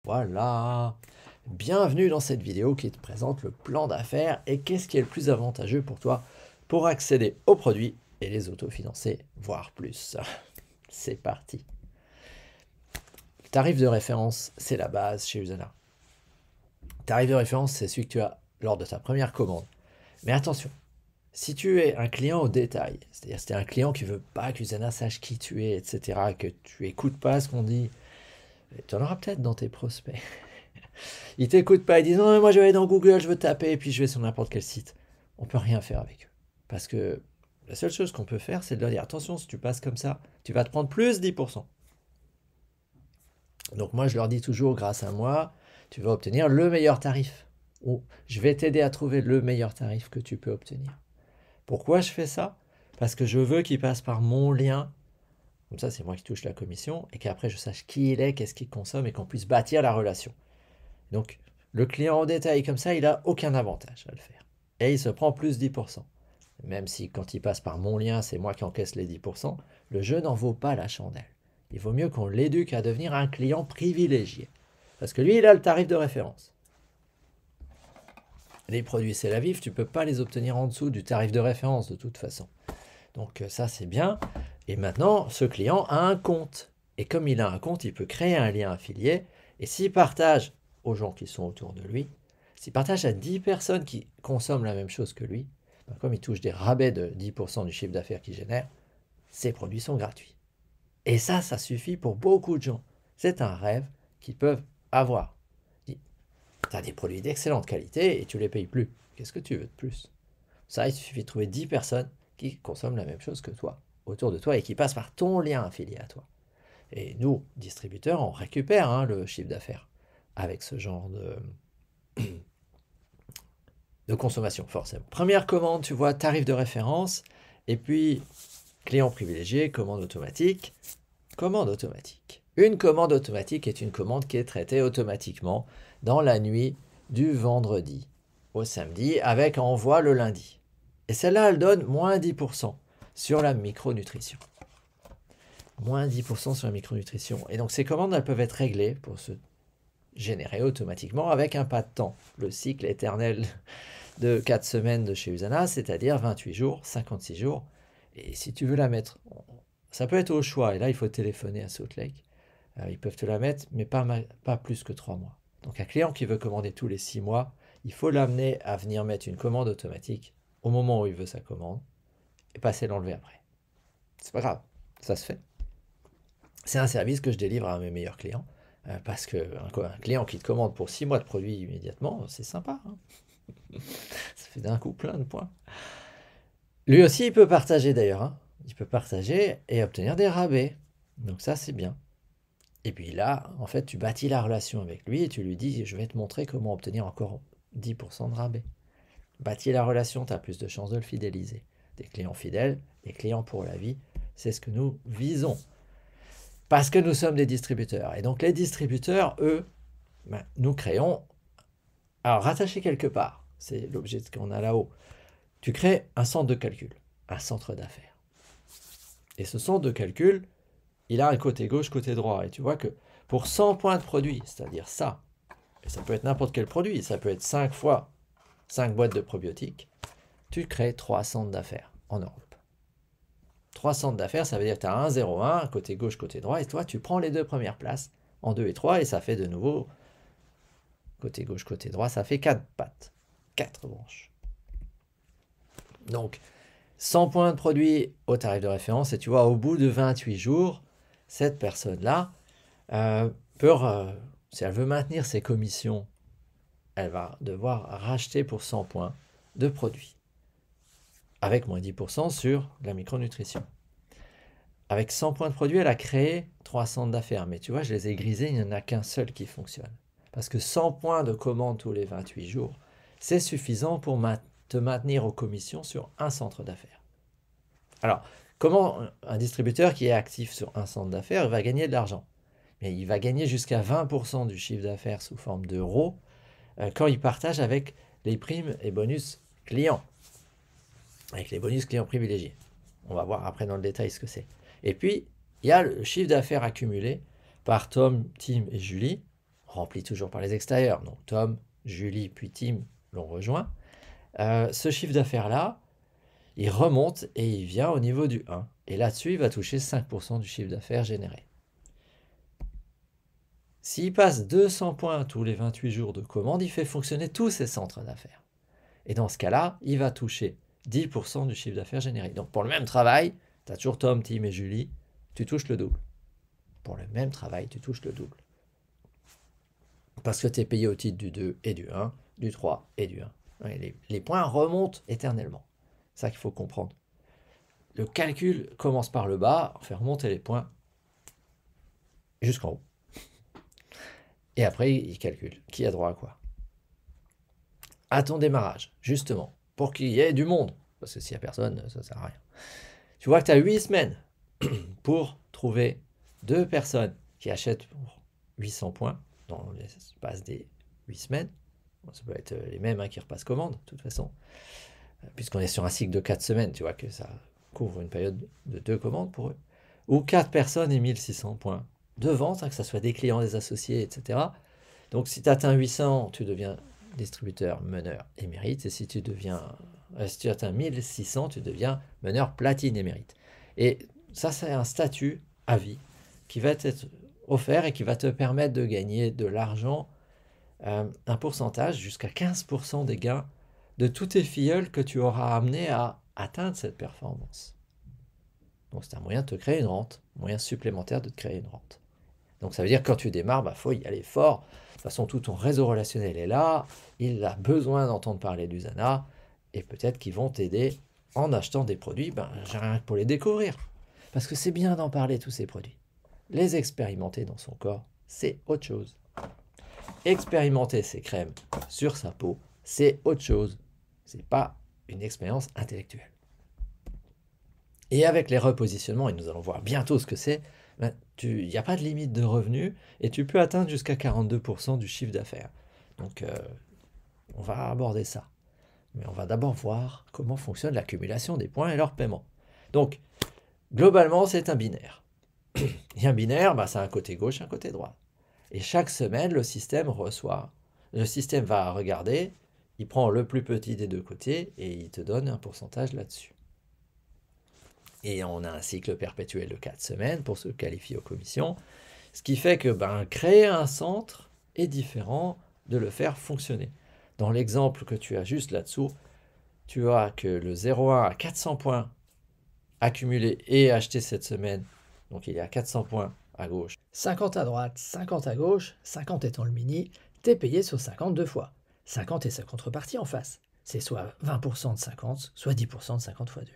Voilà, bienvenue dans cette vidéo qui te présente le plan d'affaires et qu'est-ce qui est le plus avantageux pour toi pour accéder aux produits et les autofinancer, voire plus. C'est parti. Le tarif de référence, c'est la base chez Usana. Le tarif de référence, c'est celui que tu as lors de ta première commande. Mais attention, si tu es un client au détail, c'est-à-dire si tu es un client qui ne veut pas qu'Usana sache qui tu es, etc., que tu n'écoutes pas ce qu'on dit, tu en auras peut-être dans tes prospects. Ils t'écoutent pas, ils disent non mais moi je vais aller dans Google, je veux taper et puis je vais sur n'importe quel site. On peut rien faire avec eux. Parce que la seule chose qu'on peut faire, c'est de leur dire attention, si tu passes comme ça, tu vas te prendre plus 10%. Donc moi je leur dis toujours, grâce à moi, tu vas obtenir le meilleur tarif. Ou je vais t'aider à trouver le meilleur tarif que tu peux obtenir. Pourquoi je fais ça? Parce que je veux qu'ils passent par mon lien. Comme ça, c'est moi qui touche la commission et qu'après je sache qui il est, qu'est-ce qu'il consomme et qu'on puisse bâtir la relation. Donc, le client en détail comme ça, il n'a aucun avantage à le faire. Et il se prend plus 10%. Même si quand il passe par mon lien, c'est moi qui encaisse les 10%, le jeu n'en vaut pas la chandelle. Il vaut mieux qu'on l'éduque à devenir un client privilégié. Parce que lui, il a le tarif de référence. Les produits C'est la Vif, tu ne peux pas les obtenir en dessous du tarif de référence de toute façon. Donc ça, c'est bien. Et maintenant, ce client a un compte. Et comme il a un compte, il peut créer un lien affilié. Et s'il partage aux gens qui sont autour de lui, s'il partage à 10 personnes qui consomment la même chose que lui, ben comme il touche des rabais de 10% du chiffre d'affaires qu'il génère, ses produits sont gratuits. Et ça suffit pour beaucoup de gens. C'est un rêve qu'ils peuvent avoir. Tu as des produits d'excellente qualité et tu ne les payes plus. Qu'est-ce que tu veux de plus? Ça, il suffit de trouver 10 personnes qui consomment la même chose que toi, autour de toi, et qui passent par ton lien affilié à toi. Et nous, distributeurs, on récupère le chiffre d'affaires avec ce genre de consommation, forcément. Première commande, tu vois, tarif de référence, et puis client privilégié, commande automatique. Commande automatique. Une commande automatique est une commande qui est traitée automatiquement dans la nuit du vendredi au samedi avec envoi le lundi. Et celle-là, elle donne moins 10% sur la micronutrition. Moins 10% sur la micronutrition. Et donc ces commandes, elles peuvent être réglées pour se générer automatiquement avec un pas de temps. Le cycle éternel de 4 semaines de chez Usana, c'est-à-dire 28 jours, 56 jours. Et si tu veux la mettre, ça peut être au choix. Et là, il faut téléphoner à Salt Lake. Ils peuvent te la mettre, mais pas plus que 3 mois. Donc un client qui veut commander tous les 6 mois, il faut l'amener à venir mettre une commande automatique au moment où il veut sa commande et passer l'enlever après. C'est pas grave, ça se fait. C'est un service que je délivre à mes meilleurs clients. Parce qu'un client qui te commande pour 6 mois de produit immédiatement, c'est sympa. Hein. Ça fait d'un coup plein de points. Lui aussi, il peut partager d'ailleurs. Hein. Il peut partager et obtenir des rabais. Donc ça, c'est bien. Et puis là, en fait, tu bâtis la relation avec lui et tu lui dis, je vais te montrer comment obtenir encore 10% de rabais. Bâtis la relation, tu as plus de chances de le fidéliser. Des clients fidèles, des clients pour la vie, c'est ce que nous visons. Parce que nous sommes des distributeurs. Et donc les distributeurs, eux, nous créons, alors rattaché quelque part, c'est l'objet qu'on a là-haut, tu crées un centre de calcul, un centre d'affaires. Et ce centre de calcul, il a un côté gauche, côté droit. Et tu vois que pour 100 points de produit, c'est-à-dire ça, et ça peut être n'importe quel produit, ça peut être 5 fois 5 boîtes de probiotiques, tu crées 3 centres d'affaires en Europe. 3 centres d'affaires, ça veut dire que tu as 1, 0, 1, côté gauche, côté droit, et toi, tu prends les deux premières places en 2 et 3, et ça fait de nouveau, côté gauche, côté droit, ça fait 4 pattes, 4 branches. Donc, 100 points de produit au tarif de référence, et tu vois, au bout de 28 jours, cette personne-là si elle veut maintenir ses commissions, elle va devoir racheter pour 100 points de produits, avec moins 10% sur la micronutrition. Avec 100 points de produit, elle a créé 3 centres d'affaires. Mais tu vois, je les ai grisés, il n'y en a qu'un seul qui fonctionne. Parce que 100 points de commande tous les 28 jours, c'est suffisant pour te maintenir aux commissions sur un centre d'affaires. Alors, comment un distributeur qui est actif sur un centre d'affaires va gagner de l'argent? Mais il va gagner jusqu'à 20% du chiffre d'affaires sous forme d'euros quand il partage avec les primes et bonus clients. Avec les bonus clients privilégiés. On va voir après dans le détail ce que c'est. Et puis, il y a le chiffre d'affaires accumulé par Tom, Tim et Julie rempli toujours par les extérieurs. Donc Tom, Julie, puis Tim l'ont rejoint. Ce chiffre d'affaires-là, il remonte et il vient au niveau du 1. Et là-dessus, il va toucher 5% du chiffre d'affaires généré. S'il passe 200 points tous les 28 jours de commande, il fait fonctionner tous ses centres d'affaires. Et dans ce cas-là, il va toucher 10% du chiffre d'affaires généré. Donc pour le même travail, tu as toujours Tom, Tim et Julie, tu touches le double. Pour le même travail, tu touches le double. Parce que tu es payé au titre du 2 et du 1, du 3 et du 1. Les points remontent éternellement. C'est ça qu'il faut comprendre. Le calcul commence par le bas, on fait remonter les points jusqu'en haut. Et après, il calcule qui a droit à quoi. À ton démarrage, justement, pour qu'il y ait du monde, parce que s'il n'y a personne, ça ne sert à rien. Tu vois que tu as 8 semaines pour trouver 2 personnes qui achètent pour 800 points dans l'espace des 8 semaines. Bon, ça peut être les mêmes qui repassent commande, de toute façon. Puisqu'on est sur un cycle de 4 semaines, tu vois que ça couvre une période de 2 commandes pour eux. Ou 4 personnes et 1600 points de vente, que ce soit des clients, des associés, etc. Donc si tu atteins 800, tu deviens distributeur, meneur émérite. Et si tu atteins 1600, tu deviens meneur platine émérite. Et ça, c'est un statut à vie qui va t'être offert et qui va te permettre de gagner de l'argent, un pourcentage jusqu'à 15% des gains de tous tes filleuls que tu auras amené à atteindre cette performance. Donc c'est un moyen de te créer une rente, un moyen supplémentaire de te créer une rente. Donc ça veut dire que quand tu démarres, faut y aller fort. De toute façon, tout ton réseau relationnel est là, il a besoin d'entendre parler d'Usana, et peut-être qu'ils vont t'aider en achetant des produits, j'ai rien que pour les découvrir. Parce que c'est bien d'en parler, tous ces produits. Les expérimenter dans son corps, c'est autre chose. Expérimenter ces crèmes sur sa peau, c'est autre chose. C'est pas une expérience intellectuelle. Et avec les repositionnements, et nous allons voir bientôt ce que c'est, il n'y a pas de limite de revenus et tu peux atteindre jusqu'à 42% du chiffre d'affaires. Donc, on va aborder ça. Mais on va d'abord voir comment fonctionne l'accumulation des points et leur paiement. Donc, globalement, c'est un binaire. Et un binaire, c'est un côté gauche, un côté droit. Et chaque semaine, le système va regarder, il prend le plus petit des deux côtés et il te donne un pourcentage là-dessus. Et on a un cycle perpétuel de 4 semaines pour se qualifier aux commissions. Ce qui fait que créer un centre est différent de le faire fonctionner. Dans l'exemple que tu as juste là-dessous, tu vois que le 0,1 a 400 points accumulés et achetés cette semaine. Donc il est à 400 points à gauche. 50 à droite, 50 à gauche, 50 étant le mini, t'es payé sur 50 deux fois. 50 et sa contrepartie en face. C'est soit 20% de 50, soit 10% de 50 fois 2.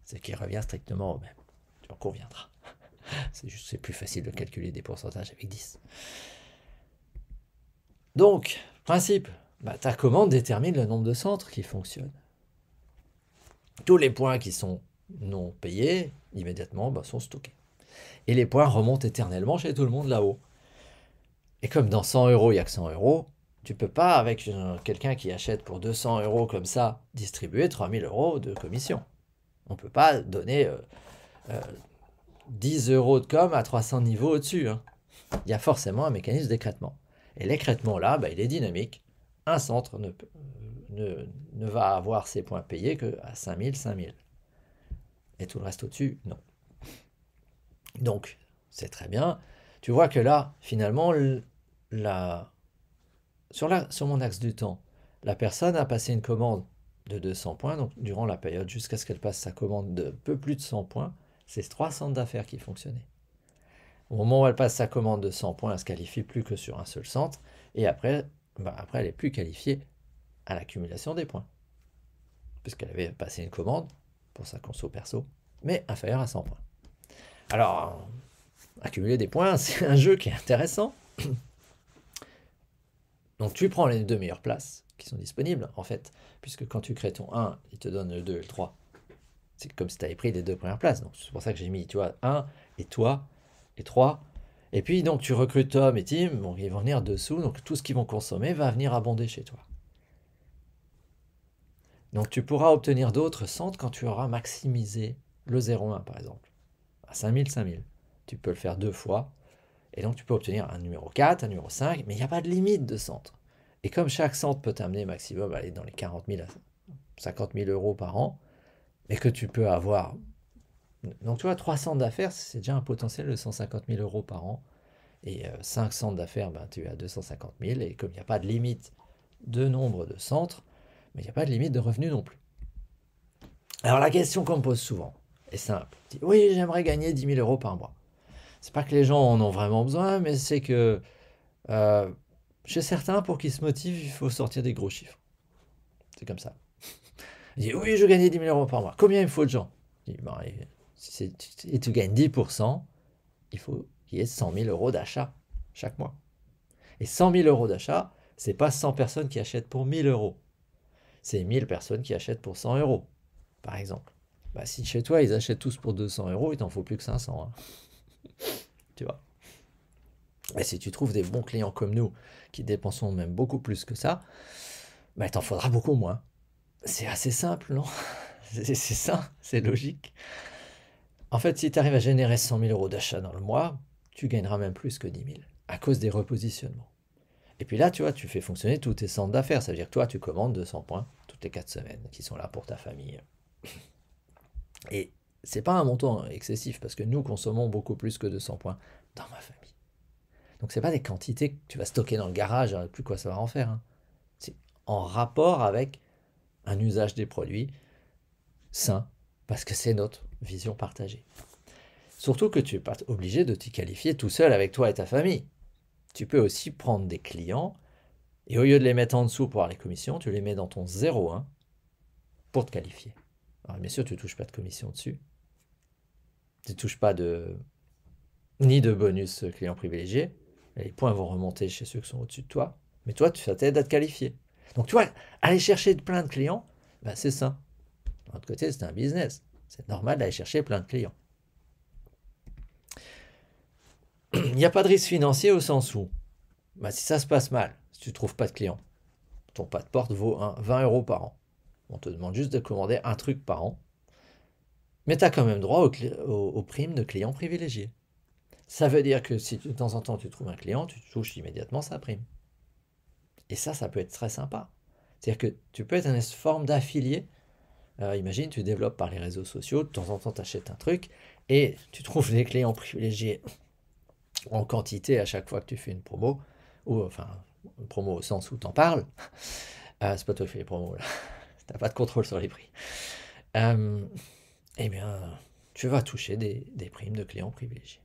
Ce qui revient strictement au même. Tu en conviendras. C'est plus facile de calculer des pourcentages avec 10. Donc, principe, ta commande détermine le nombre de centres qui fonctionnent. Tous les points qui sont non payés, immédiatement, sont stockés. Et les points remontent éternellement chez tout le monde là-haut. Et comme dans 100 euros, il n'y a que 100 euros, tu ne peux pas, avec quelqu'un qui achète pour 200 euros comme ça, distribuer 3000 euros de commission. On ne peut pas donner 10 euros de com à 300 niveaux au-dessus. Il y a forcément un mécanisme d'écrêtement. Et l'écrêtement là, il est dynamique. Un centre ne va avoir ses points payés qu'à 5000, 5000. Et tout le reste au-dessus, non. Donc, c'est très bien. Tu vois que là, finalement, sur mon axe du temps, la personne a passé une commande de 200 points, donc durant la période jusqu'à ce qu'elle passe sa commande de peu plus de 100 points, c'est 3 centres d'affaires qui fonctionnaient. Au moment où elle passe sa commande de 100 points, elle ne se qualifie plus que sur un seul centre, et après elle n'est plus qualifiée à l'accumulation des points, puisqu'elle avait passé une commande pour sa conso perso, mais inférieure à 100 points. Alors, accumuler des points, c'est un jeu qui est intéressant. Donc tu prends les 2 meilleures places qui sont disponibles, en fait, puisque quand tu crées ton 1, il te donne le 2 et le 3. C'est comme si tu avais pris les 2 premières places. Donc c'est pour ça que j'ai mis, 1 et toi et 3. Et puis donc tu recrutes Tom et Tim, ils vont venir dessous, donc tout ce qu'ils vont consommer va venir abonder chez toi. Donc tu pourras obtenir d'autres centres quand tu auras maximisé le 0,1 par exemple, à 5000, 5000. Tu peux le faire 2 fois, Et donc, tu peux obtenir un numéro 4, un numéro 5, mais il n'y a pas de limite de centre. Et comme chaque centre peut t'amener maximum aller dans les 40 000 à 50 000 euros par an, et que tu peux avoir... Donc, tu vois, 3 centres d'affaires, c'est déjà un potentiel de 150 000 euros par an. Et 5 centres d'affaires, ben, tu es à 250 000. Et comme il n'y a pas de limite de nombre de centres, mais il n'y a pas de limite de revenus non plus. Alors, la question qu'on me pose souvent est simple. Oui, j'aimerais gagner 10 000 euros par mois. C'est pas que les gens en ont vraiment besoin, mais c'est que chez certains, pour qu'ils se motivent, il faut sortir des gros chiffres. C'est comme ça. Il dit, oui, je gagnais 10 000 euros par mois. Combien il faut de gens? Il dit, ben, et tu gagnes 10%, il faut qu'il y ait 100 000 euros d'achat chaque mois. Et 100 000 euros d'achat, c'est pas 100 personnes qui achètent pour 1 000 euros. C'est 1 000 personnes qui achètent pour 100 euros, par exemple. Bah, si chez toi, ils achètent tous pour 200 euros, il t'en faut plus que 500. Hein. Tu vois. Et si tu trouves des bons clients comme nous, qui dépensons même beaucoup plus que ça, bah, il t'en faudra beaucoup moins. C'est assez simple, non? C'est ça, c'est logique. En fait, si tu arrives à générer 100 000 euros d'achat dans le mois, tu gagneras même plus que 10 000, à cause des repositionnements. Et puis là, tu vois, tu fais fonctionner tous tes centres d'affaires. Ça veut dire que toi, tu commandes 200 points toutes les 4 semaines, qui sont là pour ta famille. Et c'est pas un montant excessif, parce que nous consommons beaucoup plus que 200 points dans ma famille. Donc c'est pas des quantités que tu vas stocker dans le garage, hein, plus quoi ça va en faire. Hein. C'est en rapport avec un usage des produits sain, parce que c'est notre vision partagée. Surtout que tu n'es pas obligé de t'y qualifier tout seul avec toi et ta famille. Tu peux aussi prendre des clients, et au lieu de les mettre en dessous pour avoir les commissions, tu les mets dans ton 0,1 pour te qualifier. Alors bien sûr, tu ne touches pas de commission dessus. Tu ne touches pas ni de bonus client privilégié. Les points vont remonter chez ceux qui sont au-dessus de toi. Mais toi, ça t'aide à te qualifier. Donc, tu vois, aller chercher plein de clients, ben, c'est ça. De l'autre côté, c'est un business. C'est normal d'aller chercher plein de clients. Il n'y a pas de risque financier au sens où, ben, si ça se passe mal, si tu ne trouves pas de clients, ton pas de porte vaut 20 euros par an. On te demande juste de commander un truc par an. Mais tu as quand même droit aux primes de clients privilégiés. Ça veut dire que si de temps en temps tu trouves un client, tu touches immédiatement sa prime. Et ça peut être très sympa. C'est-à-dire que tu peux être une forme d'affilié. Imagine, tu développes par les réseaux sociaux, de temps en temps tu achètes un truc et tu trouves des clients privilégiés en quantité à chaque fois que tu fais une promo, ou enfin, une promo au sens où tu en parles. C'est pas toi qui fais les promos là. Tu n'as pas de contrôle sur les prix. Eh bien, tu vas toucher des primes de clients privilégiés.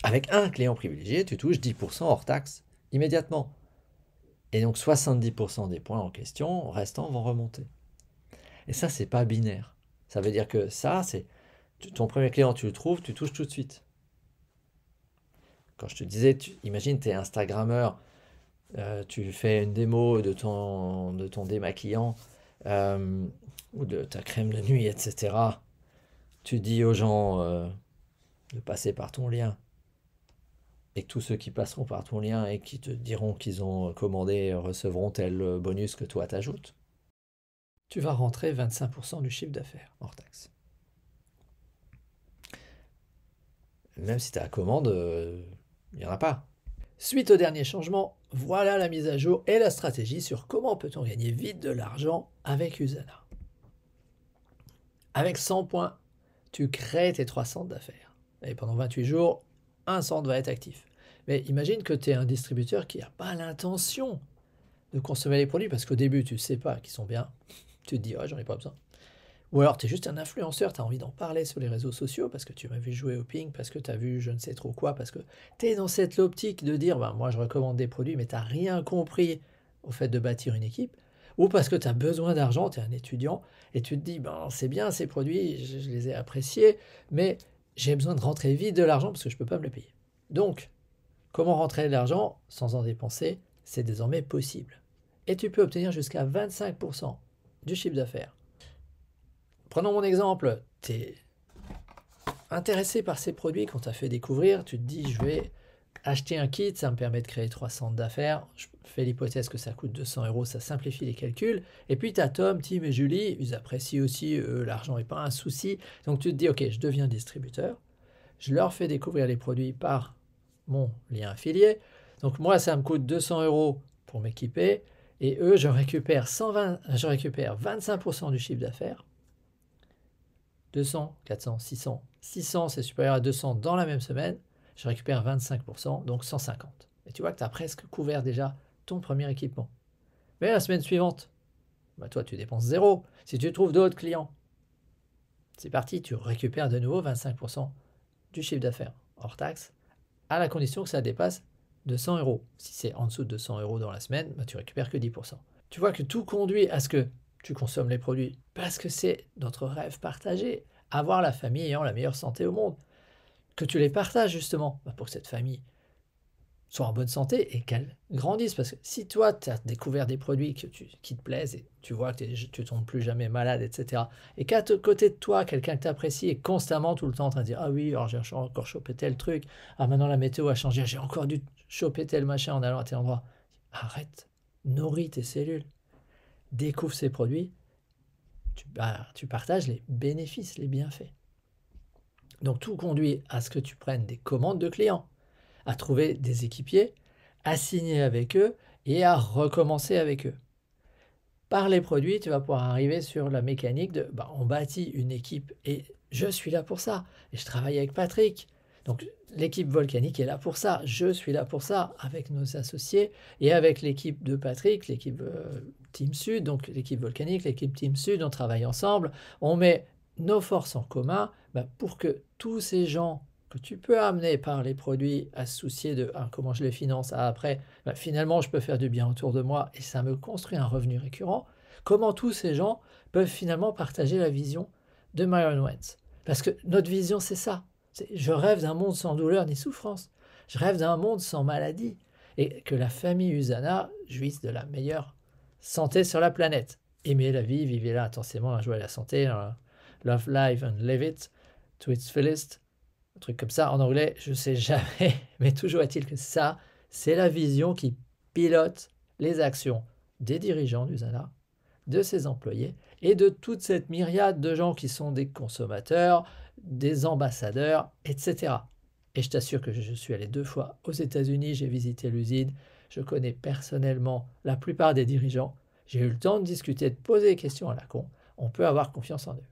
Avec un client privilégié, tu touches 10% hors taxe immédiatement. Et donc 70% des points en question restants vont remonter. Et ça, c'est pas binaire. Ça veut dire que ça, c'est ton premier client, tu le trouves, tu touches tout de suite. Quand je te disais, imagine, tu es Instagrammeur, tu fais une démo de ton démaquillant ou de ta crème de nuit, etc. Tu dis aux gens de passer par ton lien. Et que tous ceux qui passeront par ton lien et qui te diront qu'ils ont commandé recevront tel bonus que toi t'ajoutes. Tu vas rentrer 25% du chiffre d'affaires. Hors taxe. Même si tu as la commande, il n'y en a pas. Suite au dernier changement, voilà la mise à jour et la stratégie sur comment peut-on gagner vite de l'argent avec Usana. Avec 100 points, tu crées tes 3 centres d'affaires. Et pendant 28 jours, un centre va être actif. Mais imagine que tu es un distributeur qui n'a pas l'intention de consommer les produits parce qu'au début, tu ne sais pas qu'ils sont bien. Tu te dis, oh, j'en ai pas besoin. Ou alors, tu es juste un influenceur, tu as envie d'en parler sur les réseaux sociaux parce que tu m'as vu jouer au ping, parce que tu as vu je ne sais trop quoi, parce que tu es dans cette optique de dire, moi je recommande des produits, mais tu n'as rien compris au fait de bâtir une équipe. Ou parce que tu as besoin d'argent, tu es un étudiant, et tu te dis, c'est bien ces produits, je les ai appréciés, mais j'ai besoin de rentrer vite de l'argent parce que je ne peux pas me le payer. Donc, comment rentrer de l'argent sans en dépenser, c'est désormais possible. Et tu peux obtenir jusqu'à 25% du chiffre d'affaires. Prenons mon exemple, tu es intéressé par ces produits qu'on t'a fait découvrir, tu te dis je vais acheter un kit, ça me permet de créer 3 centres d'affaires, je fais l'hypothèse que ça coûte 200 euros, ça simplifie les calculs, et puis tu as Tom, Tim et Julie, ils apprécient aussi, l'argent n'est pas un souci, donc tu te dis ok, je deviens distributeur, je leur fais découvrir les produits par mon lien affilié. Donc moi, ça me coûte 200 € pour m'équiper, et eux, je récupère 25% du chiffre d'affaires. 200, 400, 600. 600, c'est supérieur à 200 dans la même semaine. Je récupère 25%, donc 150. Et tu vois que tu as presque couvert déjà ton premier équipement. Mais la semaine suivante, bah toi, tu dépenses 0. Si tu trouves d'autres clients, c'est parti, tu récupères de nouveau 25% du chiffre d'affaires hors taxe, à la condition que ça dépasse 200 €. Si c'est en dessous de 200 € dans la semaine, bah tu récupères que 10%. Tu vois que tout conduit à ce que tu consommes les produits parce que c'est notre rêve partagé, avoir la famille ayant la meilleure santé au monde. Que tu les partages justement pour que cette famille soit en bonne santé et qu'elle grandisse. Parce que si toi, tu as découvert des produits qui te plaisent et tu vois que tu ne tombes plus jamais malade, etc. Et qu'à côté de toi, quelqu'un que tu apprécies est constamment tout le temps en train de dire « Ah oui, alors j'ai encore chopé tel truc. Ah maintenant la météo a changé, j'ai encore dû choper tel machin en allant à tel endroit. » Arrête, nourris tes cellules, découvre ces produits, tu partages les bénéfices, les bienfaits. Donc tout conduit à ce que tu prennes des commandes de clients, à trouver des équipiers, à signer avec eux et à recommencer avec eux. Par les produits, tu vas pouvoir arriver sur la mécanique de on bâtit une équipe et je suis là pour ça. Et je travaille avec Patrick. Donc l'équipe volcanique est là pour ça. Je suis là pour ça avec nos associés et avec l'équipe de Patrick, l'équipe Team Sud, donc l'équipe volcanique, l'équipe Team Sud, on travaille ensemble. On met nos forces en commun pour que tous ces gens que tu peux amener par les produits à se soucier de comment je les finance, après, finalement, je peux faire du bien autour de moi et ça me construit un revenu récurrent. Comment tous ces gens peuvent finalement partager la vision de Myron Wentz. Parce que notre vision, c'est ça. Je rêve d'un monde sans douleur ni souffrance. Je rêve d'un monde sans maladie et que la famille Usana jouisse de la meilleure santé sur la planète. Aimez la vie, vivez-la intensément, jouez à la santé, love life and live it to its fullest. Un truc comme ça en anglais, je ne sais jamais, mais toujours est-il que ça, c'est la vision qui pilote les actions des dirigeants d'Usana, de ses employés et de toute cette myriade de gens qui sont des consommateurs, des ambassadeurs, etc. Et je t'assure que je suis allé 2 fois aux États-Unis, j'ai visité l'usine, je connais personnellement la plupart des dirigeants, j'ai eu le temps de discuter, de poser des questions à la con, on peut avoir confiance en eux.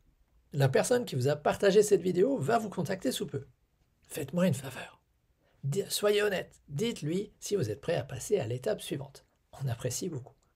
La personne qui vous a partagé cette vidéo va vous contacter sous peu. Faites-moi une faveur. Soyez honnête, dites-lui si vous êtes prêt à passer à l'étape suivante. On apprécie beaucoup.